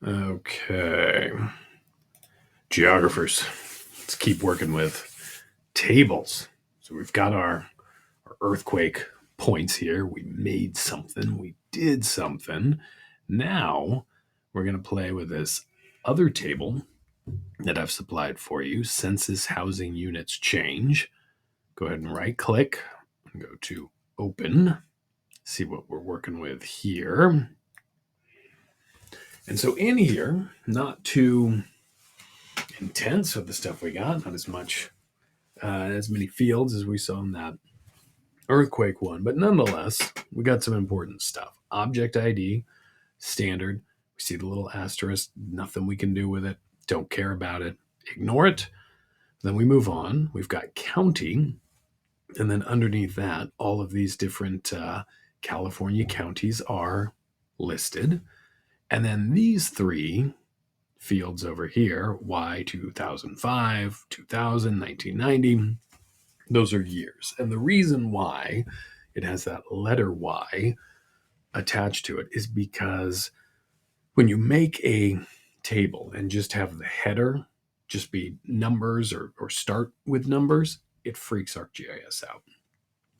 Okay. Geographers, let's keep working with tables. So we've got our earthquake points here. We made something, we did something. Now we're going to play with this other table that I've supplied for you, census housing units change. Go ahead and right click and go to open, see what we're working with here. And so in here, not too intense with the stuff we got, not as many fields as we saw in that earthquake one, but nonetheless, we got some important stuff. Object ID, standard. We see the little asterisk, nothing we can do with it, don't care about it, ignore it. Then we move on. We've got county, and then underneath that, all of these different California counties are listed. And then these three fields over here, Y 2005, 2000, 1990, those are years. And the reason why it has that letter Y attached to it is because when you make a table and just have the header just be numbers or start with numbers, it freaks ArcGIS out.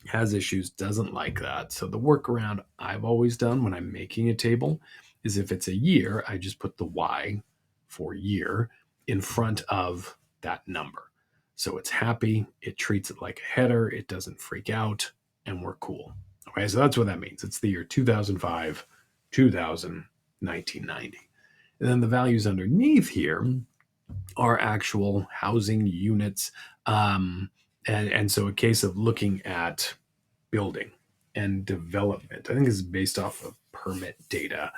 Has issues, doesn't like that. So the workaround I've always done when I'm making a table is if it's a year, I just put the Y for year in front of that number. So it's happy, it treats it like a header, it doesn't freak out, and we're cool. Okay, so that's what that means. It's the year 2005, 2000, 1990. And then the values underneath here are actual housing units. And so a case of looking at building and development, I think this is based off of permit data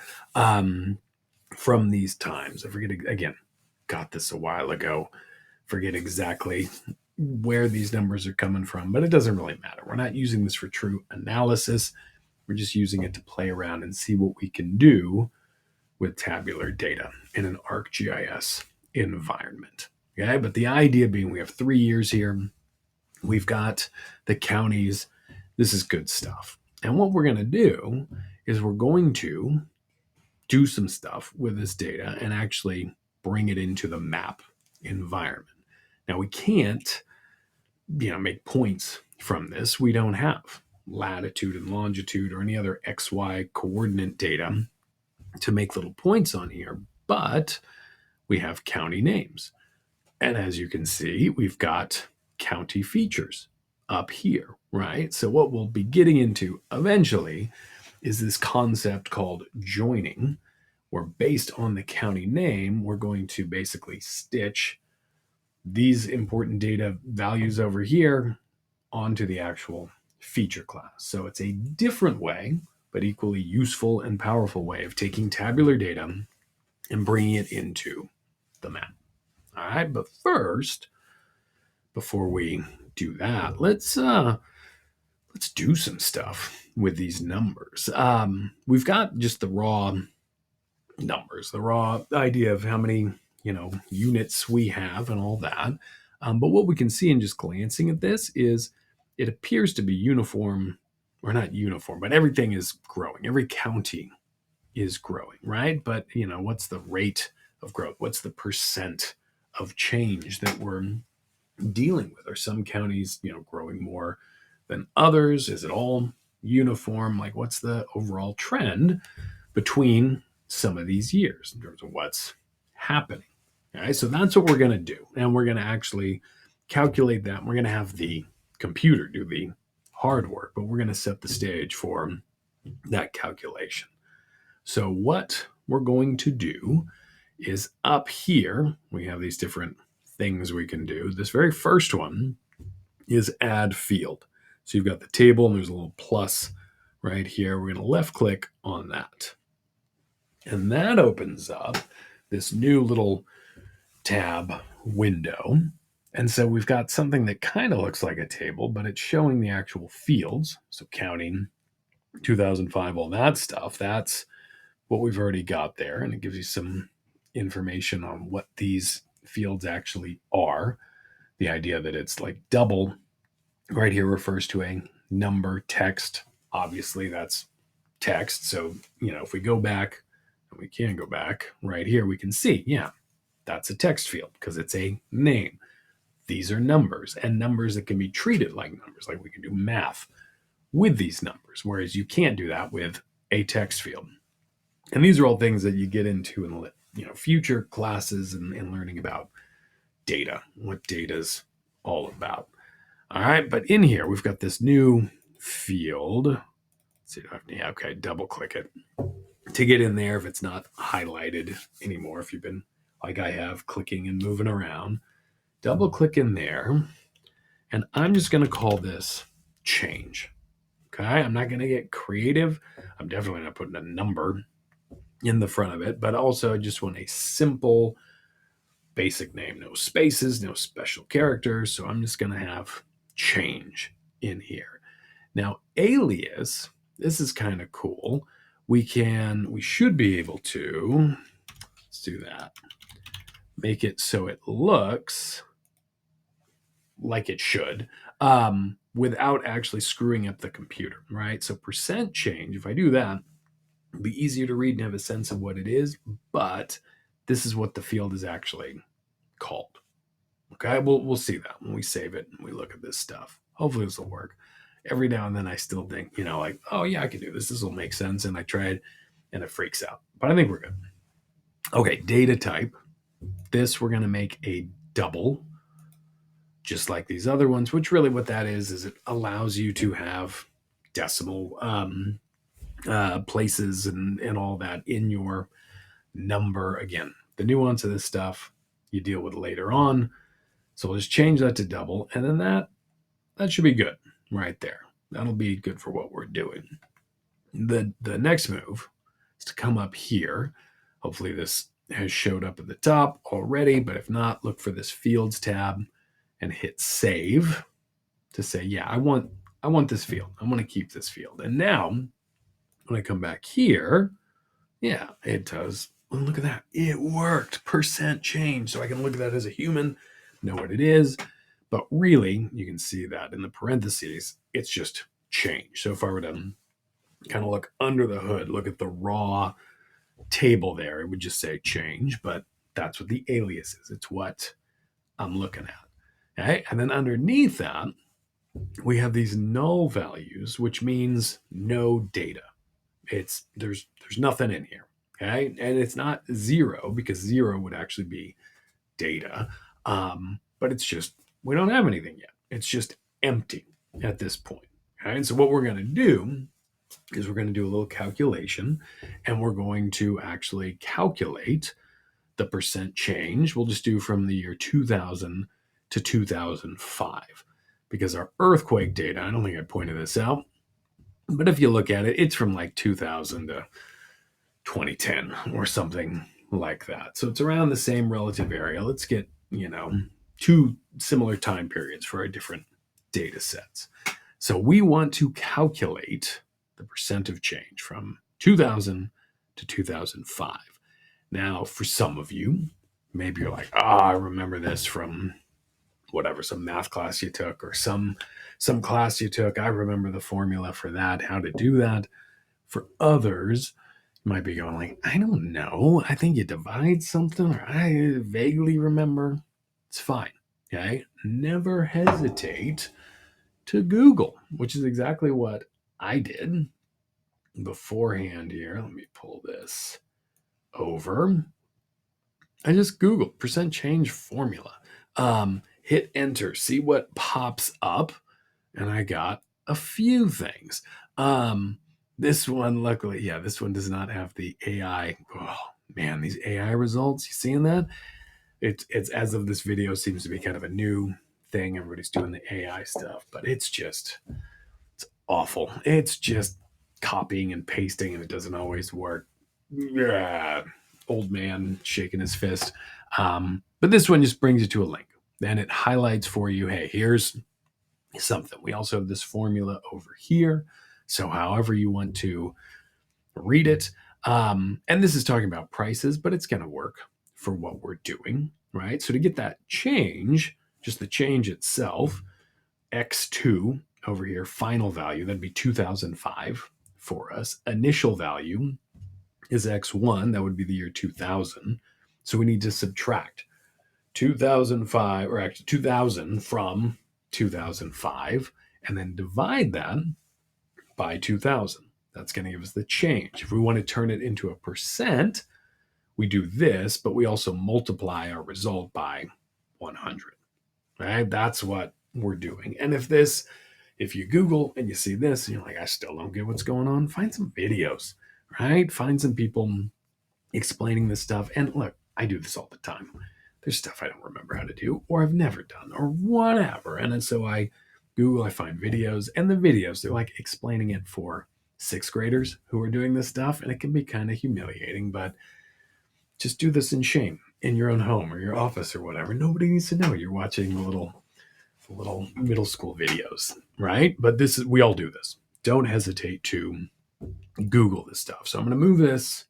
from these times. I forget, again, got this a while ago. Forget exactly where these numbers are coming from, but it doesn't really matter. We're not using this for true analysis. We're just using it to play around and see what we can do with tabular data in an ArcGIS environment. Okay, but the idea being we have 3 years here. We've got the counties. This is good stuff. And what we're going to do is we're going to do some stuff with this data and actually bring it into the map environment. Now we can't, make points from this. We don't have latitude and longitude or any other XY coordinate data to make little points on here, but we have county names. And as you can see, we've got county features up here, right? So what we'll be getting into eventually is this concept called joining, where based on the county name, we're going to basically stitch these important data values over here onto the actual feature class. So it's a different way, but equally useful and powerful way of taking tabular data and bringing it into the map. All right, but first, before we do that, let's do some stuff with these numbers. We've got just the raw numbers, the raw idea of how many units we have and all that. But what we can see in just glancing at this is it appears to be uniform, or not uniform, but everything is growing. Every county is growing, right? But what's the rate of growth? What's the percent of change that we're dealing with? Are some counties, growing more than others? Is it all uniform? Like, what's the overall trend between some of these years in terms of what's happening? All right, so that's what we're going to do. And we're going to actually calculate that. We're going to have the computer do the hard work, but we're going to set the stage for that calculation. So what we're going to do is up here, we have these different things we can do. This very first one is add field. So you've got the table and there's a little plus right here. We're going to left click on that. And that opens up this new little tab window. And so we've got something that kind of looks like a table, but it's showing the actual fields. So counting 2005, all that stuff, that's what we've already got there. And it gives you some information on what these fields actually are. The idea that it's like double right here refers to a number text. Obviously, that's text. So, if we go back And we can go back right here. We can see, yeah, that's a text field because it's a name. These are numbers, and numbers that can be treated like numbers, like we can do math with these numbers, whereas you can't do that with a text field. And these are all things that you get into in future classes and learning about data, what data's all about. All right, but in here we've got this new field. Let's see, yeah, okay, double click it to get in there if it's not highlighted anymore. If you've been like I have, clicking and moving around, double click in there, and I'm just going to call this change. Okay, I'm not going to get creative. I'm definitely not putting a number in the front of it, but also I just want a simple basic name, no spaces, no special characters. So I'm just going to have change in here. Now, alias, this is kind of cool. We should be able to, let's do that, make it so it looks like it should, without actually screwing up the computer, right? So percent change, if I do that, it'll be easier to read and have a sense of what it is, but this is what the field is actually called. Okay, we'll see that when we save it and we look at this stuff. Hopefully this will work. Every now and then I still think, like, oh yeah, I can do this. This will make sense. And I tried and it freaks out. But I think we're good. Okay, data type. This we're going to make a double, just like these other ones, which really what that is it allows you to have decimal places and all that in your number. Again, the nuance of this stuff you deal with later on. So we'll just change that to double, and then that should be good right there. That'll be good for what we're doing. The next move is to come up here. Hopefully this has showed up at the top already, but if not, look for this Fields tab and hit Save to say, yeah, I want this field. I want to keep this field. And now when I come back here, yeah, it does. Oh, look at that. It worked. Percent change. So I can look at that as a human, know what it is. But really, you can see that in the parentheses, it's just change. So if I were to kind of look under the hood, look at the raw table there, it would just say change. But that's what the alias is. It's what I'm looking at. Okay? And then underneath that, we have these null values, which means no data. There's nothing in here. Okay. And it's not zero because zero would actually be data. But it's just, we don't have anything yet. It's just empty at this point. Okay. And so what we're going to do is we're going to do a little calculation and we're going to actually calculate the percent change. We'll just do from the year 2000 to 2005 because our earthquake data, I don't think I pointed this out, but if you look at it, it's from like 2000 to 2010 or something like that. So it's around the same relative area. Let's get, two similar time periods for our different data sets. So we want to calculate the percent of change from 2000 to 2005. Now, for some of you, maybe you're like, I remember this from whatever, some math class you took or some class you took. I remember the formula for that, how to do that. For others, you might be going like, I don't know. I think you divide something, or I vaguely remember. It's fine. Okay. Never hesitate to Google, which is exactly what I did beforehand here. Let me pull this over. I just Googled percent change formula. Hit enter, see what pops up. And I got a few things. This one, luckily, yeah, this one does not have the AI. Oh man, these AI results, you seeing that? It's as of this video seems to be kind of a new thing. Everybody's doing the AI stuff, but it's awful. It's just copying and pasting, and it doesn't always work. Yeah, old man shaking his fist. But this one just brings you to a link. Then it highlights for you, hey, here's something. We also have this formula over here. So however you want to read it. And this is talking about prices, but it's going to work for what we're doing, right? So to get that change, just the change itself, X2 over here, final value, that'd be 2005 for us. Initial value, is X1. That would be the year 2000. So we need to subtract 2005, or actually 2000 from 2005, and then divide that by 2000. That's going to give us the change. If we want to turn it into a percent, we do this, but we also multiply our result by 100. Right? That's what we're doing. And if you Google and you see this, and you're like, I still don't get what's going on, find some videos, right? Find some people explaining this stuff. And look, I do this all the time. There's stuff I don't remember how to do, or I've never done, or whatever. And then so I Google, I find videos, and the videos, they're like explaining it for sixth graders who are doing this stuff. And it can be kind of humiliating, but just do this in shame in your own home or your office or whatever. Nobody needs to know you're watching the little middle school videos, right? But this is, we all do this. Don't hesitate to Google this stuff. So I'm going to move this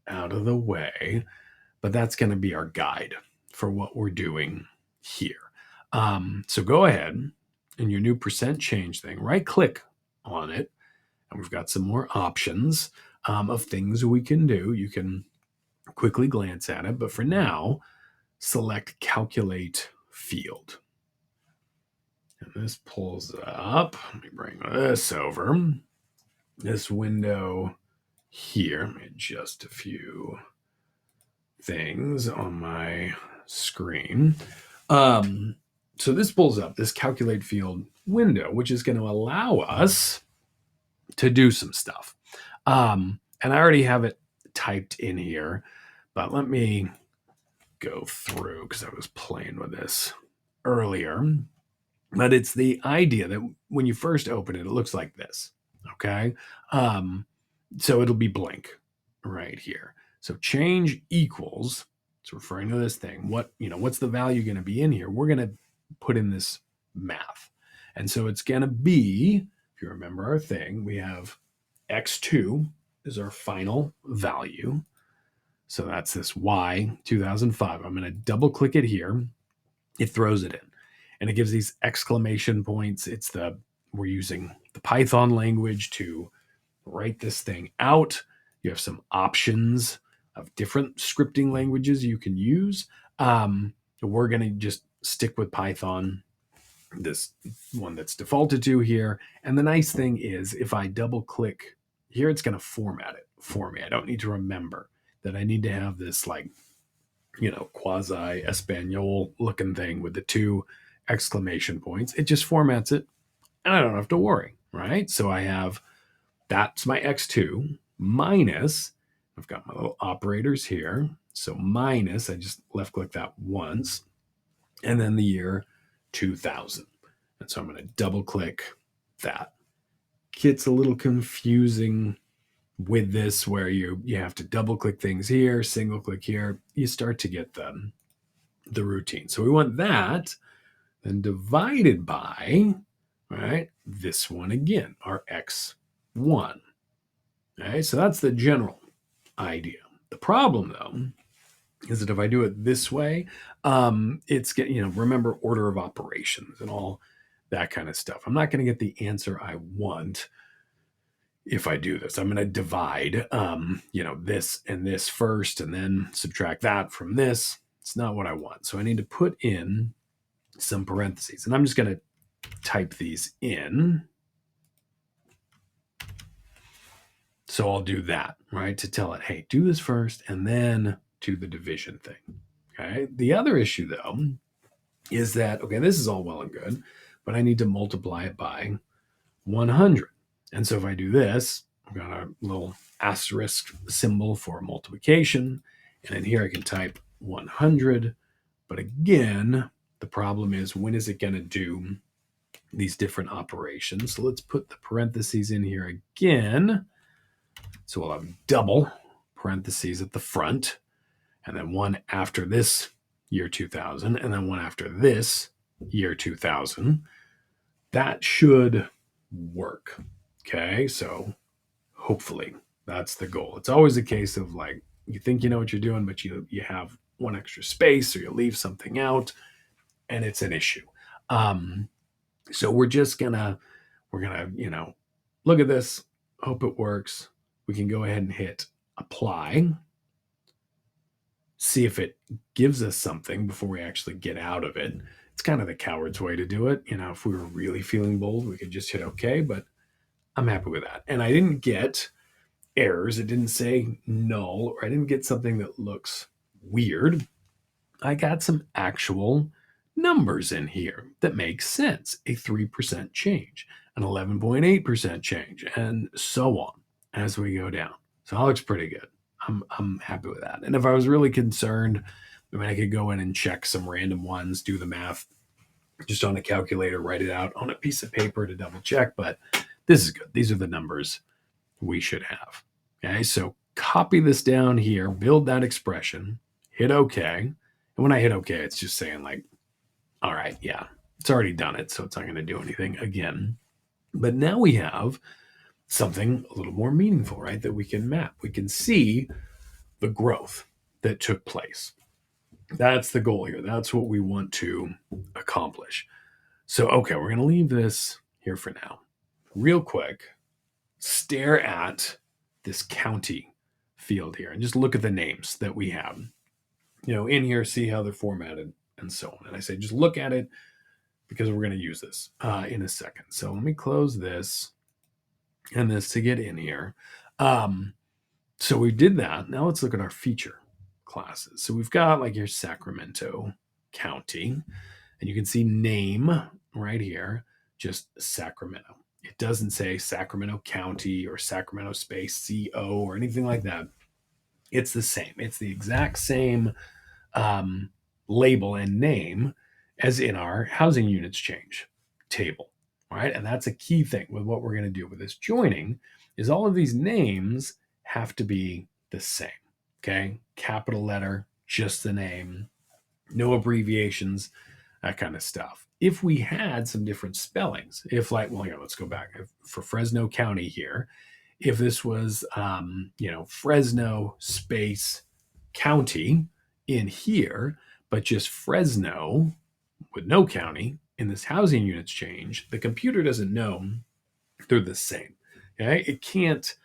out of the way, but that's going to be our guide for what we're doing here. So go ahead in your new percent change thing, right click on it, and we've got some more options of things we can do. You can quickly glance at it, but for now, select calculate field. And this pulls up. Let me bring this over. This window here, let me adjust a few things on my screen. So this pulls up this calculate field window, which is going to allow us to do some stuff. And I already have it typed in here, but let me go through because I was playing with this earlier. But it's the idea that when you first open it, it looks like this. Okay. So it'll be blank right here. So change equals, it's referring to this thing. What's the value going to be in here? We're going to put in this math. And so it's going to be, if you remember our thing, we have X2 is our final value. So that's this Y 2005. I'm going to double click it here. It throws it in. And it gives these exclamation points. We're using the Python language to write this thing out. You have some options of different scripting languages you can use. We're going to just stick with Python, this one that's defaulted to here. And the nice thing is if I double click here, it's going to format it for me. I don't need to remember that I need to have this quasi Espanol looking thing with the two exclamation points. It just formats it and I don't have to worry, right? So I have, that's my X2 minus, I've got my little operators here. So minus, I just left click that once, and then the year 2000. And so I'm going to double click that. Gets a little confusing with this where you have to double click things here, single click here. You start to get the routine. So we want that then divided by, right, this one again, our X1. Okay, so that's the general idea. The problem, though, is that if I do it this way, it's remember order of operations and all that kind of stuff. I'm not going to get the answer I want if I do this. I'm going to divide, this and this first, and then subtract that from this. It's not what I want. So I need to put in some parentheses, and I'm just going to type these in. So I'll do that, right? To tell it, hey, do this first and then do the division thing. Okay. The other issue though is that, okay, this is all well and good, but I need to multiply it by 100. And so if I do this, I've got a little asterisk symbol for multiplication. And in here I can type 100. But again, the problem is when is it going to do these different operations? So let's put the parentheses in here again. So we'll have double parentheses at the front, and then one after this year 2000, and then one after this year 2000. That should work. Okay, so hopefully that's the goal. It's always a case of like, you think you know what you're doing, but you have one extra space or you leave something out, and it's an issue. So we're gonna look at this, hope it works. We can go ahead and hit apply, see if it gives us something before we actually get out of it. It's kind of the coward's way to do it. If we were really feeling bold, we could just hit OK, but I'm happy with that. And I didn't get errors. It didn't say null, or I didn't get something that looks weird. I got some actual numbers in here that make sense. A 3% change, an 11.8% change, and so on as we go down. So that looks pretty good. I'm happy with that. And if I was really concerned, I could go in and check some random ones, do the math just on a calculator, write it out on a piece of paper to double check. But this is good. These are the numbers we should have. Okay, so copy this down here, build that expression, hit OK. And when I hit OK, it's just saying like, all right, yeah, it's already done it. So it's not going to do anything again. But now we have something a little more meaningful, right? That we can map. We can see the growth that took place. That's the goal here. That's what we want to accomplish. So, okay, we're going to leave this here for now. Real quick, stare at this county field here and just look at the names that we have. In here, see how they're formatted and so on. And I say just look at it because we're going to use this in a second. So let me close this and this to get in here. So we did that. Now let's look at our feature classes. So we've got like your Sacramento County, and you can see name right here, just Sacramento. It doesn't say Sacramento County or Sacramento space CO or anything like that. It's the same. It's the exact same label and name as in our housing units change table. All right. And that's a key thing with what we're going to do with this joining is all of these names have to be the same. Okay. Capital letter, just the name, no abbreviations, that kind of stuff. If we had some different spellings, let's go back for Fresno County here. If this was, Fresno space county in here, but just Fresno with no county in this housing units change, the computer doesn't know they're the same. Okay. It can't,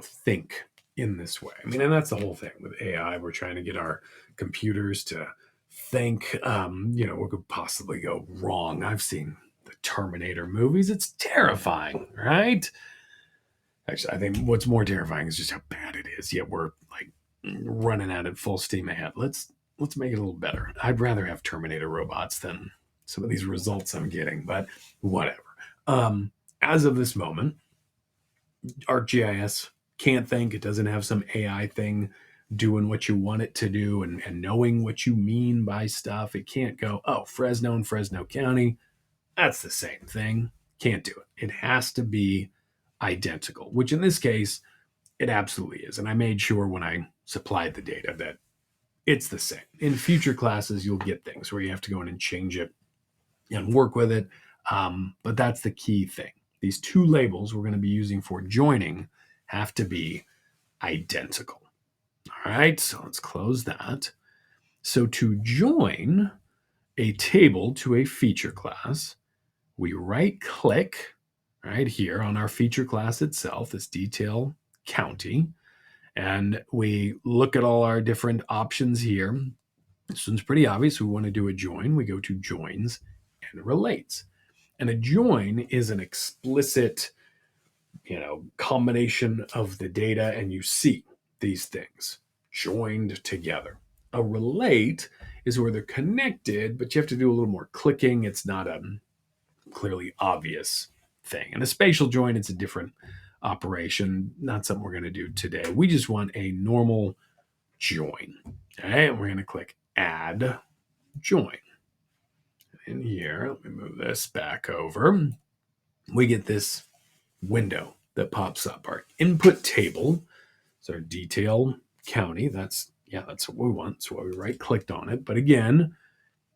think in this way. And that's the whole thing with AI. We're trying to get our computers to think, what could possibly go wrong. I've seen the Terminator movies. It's terrifying, right? Actually, I think what's more terrifying is just how bad it is. Yet we're like running at it full steam ahead. Let's make it a little better. I'd rather have Terminator robots than some of these results I'm getting, but whatever. As of this moment, ArcGIS can't think. It doesn't have some AI thing doing what you want it to do and knowing what you mean by stuff. It can't go, Fresno and Fresno County, that's the same thing. Can't do it. It has to be identical, which in this case, it absolutely is. And I made sure when I supplied the data that it's the same. In future classes, you'll get things where you have to go in and change it and work with it. But that's the key thing. These two labels we're going to be using for joining have to be identical. All right, so let's close that. So to join a table to a feature class, we right click right here on our feature class itself, this detail county, and we look at all our different options here. This one's pretty obvious. We want to do a join. We go to joins and relates. And a join is an explicit, combination of the data, and you see these things joined together. A relate is where they're connected, but you have to do a little more clicking. It's not a clearly obvious thing. And a spatial join, it's a different operation, not something we're going to do today. We just want a normal join. Okay, and we're going to click add join. In here, let me move this back over. We get this window that pops up. Our input table is our detail county. That's what we want. So we right clicked on it. But again,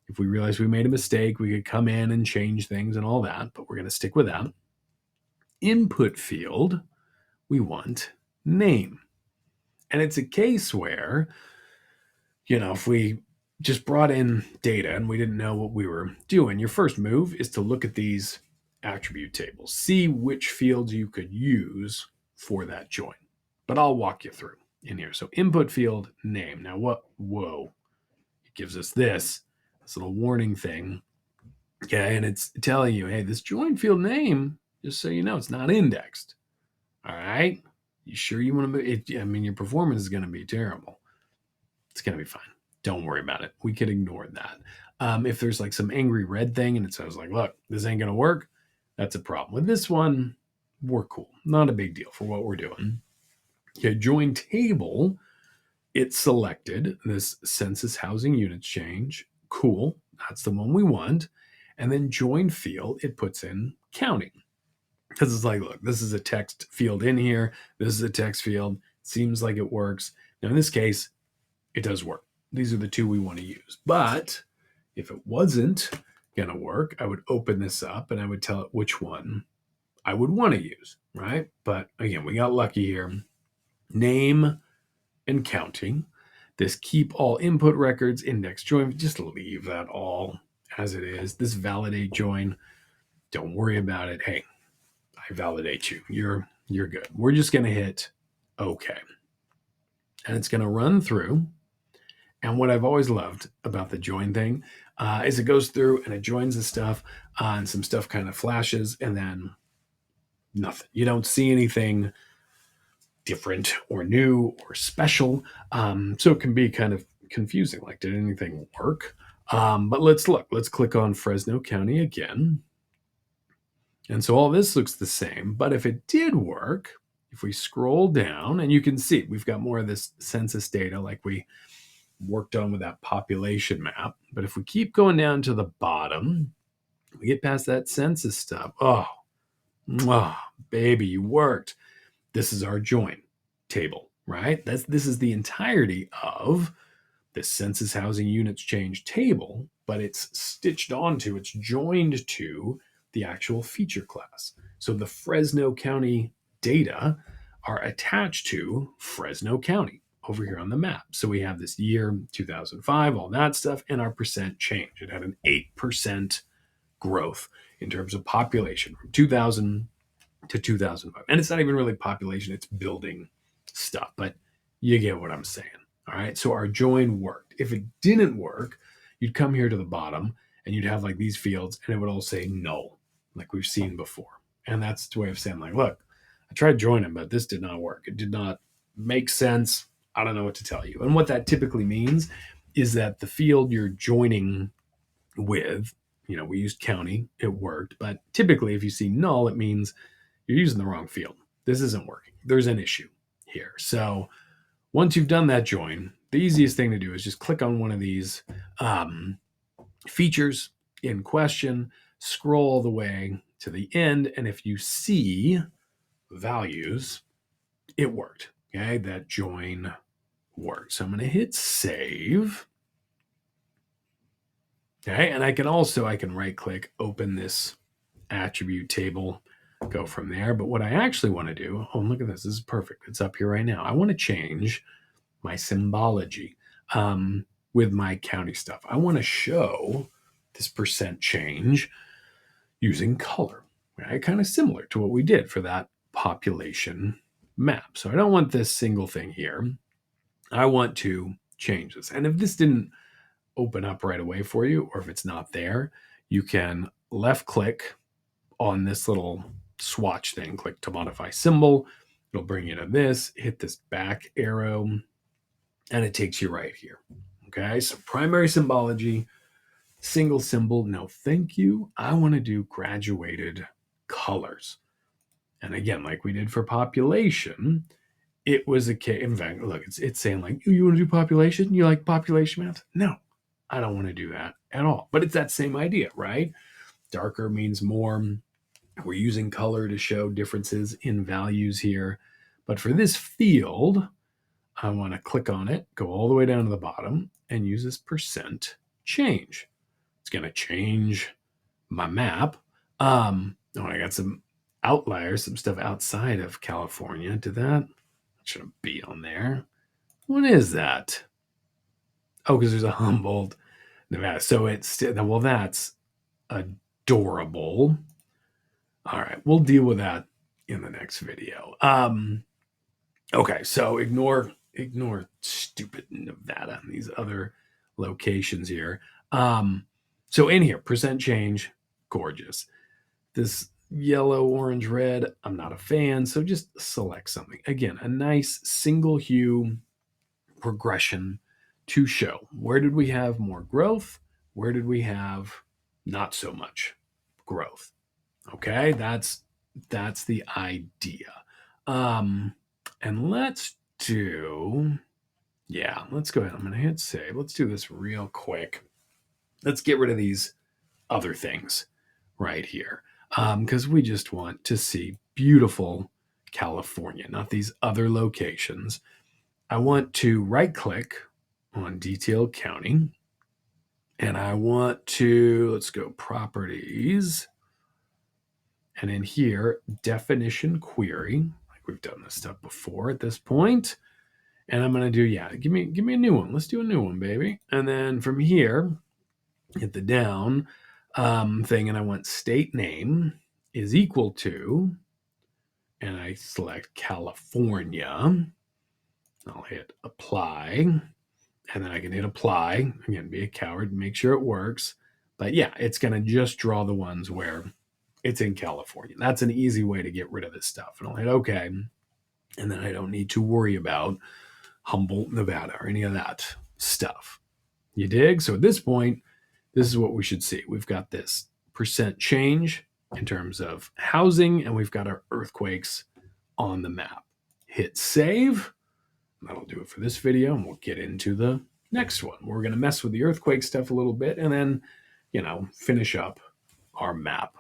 if we realize we made a mistake, we could come in and change things and all that, but we're going to stick with that. Input field, we want name. And it's a case where, if we just brought in data and we didn't know what we were doing, your first move is to look at these attribute tables, see which fields you could use for that join. but I'll walk you through in here. So input field name. Now what? Whoa. It gives us this little warning thing. Okay. And it's telling you, hey, this join field name, just so you know, it's not indexed. All right. You sure you want to move? I mean, your performance is going to be terrible. It's going to be fine. Don't worry about it. We could ignore that. If there's like some angry red thing and it says like, look, this ain't going to work, that's a problem. With this one, we're cool. Not a big deal for what we're doing. Okay, join table, it selected this census housing units change. Cool. That's the one we want. And then join field, it puts in county. Because it's like, look, this is a text field in here. This is a text field. Seems like it works. Now, in this case, it does work. These are the two we want to use. But if it wasn't going to work, I would open this up and I would tell it which one I would want to use, right? But again, we got lucky here. Name and counting. This keep all input records, index join, just leave that all as it is. This validate join, don't worry about it. Hey, I validate you. You're good. We're just going to hit OK. And it's going to run through. And what I've always loved about the join thing is it goes through and it joins the stuff and some stuff kind of flashes and then nothing. You don't see anything different or new or special. So it can be kind of confusing. Like, did anything work? But let's look. Let's click on Fresno County again. And so all this looks the same. But if it did work, if we scroll down, and you can see we've got more of this census data like we worked on with that population map. But if we keep going down to the bottom, we get past that census stuff. Oh, baby, you worked. This is our join table, right? This is the entirety of the census housing units change table, but it's stitched onto, it's joined to the actual feature class. So the Fresno County data are attached to Fresno County over here on the map. So we have this year 2005, all that stuff, and our percent change. It had an 8% growth in terms of population from 2000 to 2005. And it's not even really population, it's building stuff, but you get what I'm saying. All right. So our join worked. If it didn't work, you'd come here to the bottom and you'd have like these fields and it would all say null, like we've seen before. And that's the way of saying, like, look, I tried joining, but this did not work. It did not make sense. I don't know what to tell you. And what that typically means is that the field you're joining with, we used county, it worked. But typically, if you see null, it means you're using the wrong field. This isn't working. There's an issue here. So once you've done that join, the easiest thing to do is just click on one of these features in question, scroll all the way to the end, and if you see values, it worked. Okay, that join worked. So I'm going to hit save. Okay, and I can right click, open this attribute table, go from there. But what I actually want to do, look at this. This is perfect. It's up here right now. I want to change my symbology with my county stuff. I want to show this percent change using color, right? Kind of similar to what we did for that population map. So I don't want this single thing here. I want to change this. And if this didn't open up right away for you, or if it's not there, you can left click on this little swatch thing, click to modify symbol. It'll bring you to this, hit this back arrow, and it takes you right here. Okay, so primary symbology, single symbol, no thank you. I want to do graduated colors. And again, like we did for population, it was a case. In fact, look, it's saying like, you want to do population? You like population math? No, I don't want to do that at all. But it's that same idea, right? Darker means more. We're using color to show differences in values here. But for this field, I want to click on it, go all the way down to the bottom, and use this percent change. It's going to change my map. I got some outliers, some stuff outside of California. Did that? Shouldn't be on there. What is that? Oh, because there's a Humboldt, Nevada. So that's adorable. All right, we'll deal with that in the next video. Okay, so ignore stupid Nevada and these other locations here. So in here, percent change, gorgeous. This yellow, orange, red, I'm not a fan. So just select something. Again, a nice single hue progression to show where did we have more growth, where did we have not so much growth. Okay, that's the idea. Um, and let's do, yeah, let's go ahead. I'm gonna hit save. Let's do this real quick. Let's get rid of these other things right here. Because we just want to see beautiful California, not these other locations. I want to right click on detailed counting and I want to, let's go properties. And in here, definition query, like we've done this stuff before at this point. And I'm gonna do, yeah, give me a new one. Let's do a new one, baby. And then from here, hit the down thing, and I want state name is equal to, and I select California. I'll hit apply, and then I can hit apply. Again, be a coward, make sure it works. But yeah, it's gonna just draw the ones where it's in California. That's an easy way to get rid of this stuff. And I'll hit OK. And then I don't need to worry about Humboldt, Nevada, or any of that stuff. You dig? So at this point, this is what we should see. We've got this percent change in terms of housing, and we've got our earthquakes on the map. Hit save. That'll do it for this video, and we'll get into the next one. We're going to mess with the earthquake stuff a little bit and then, finish up our map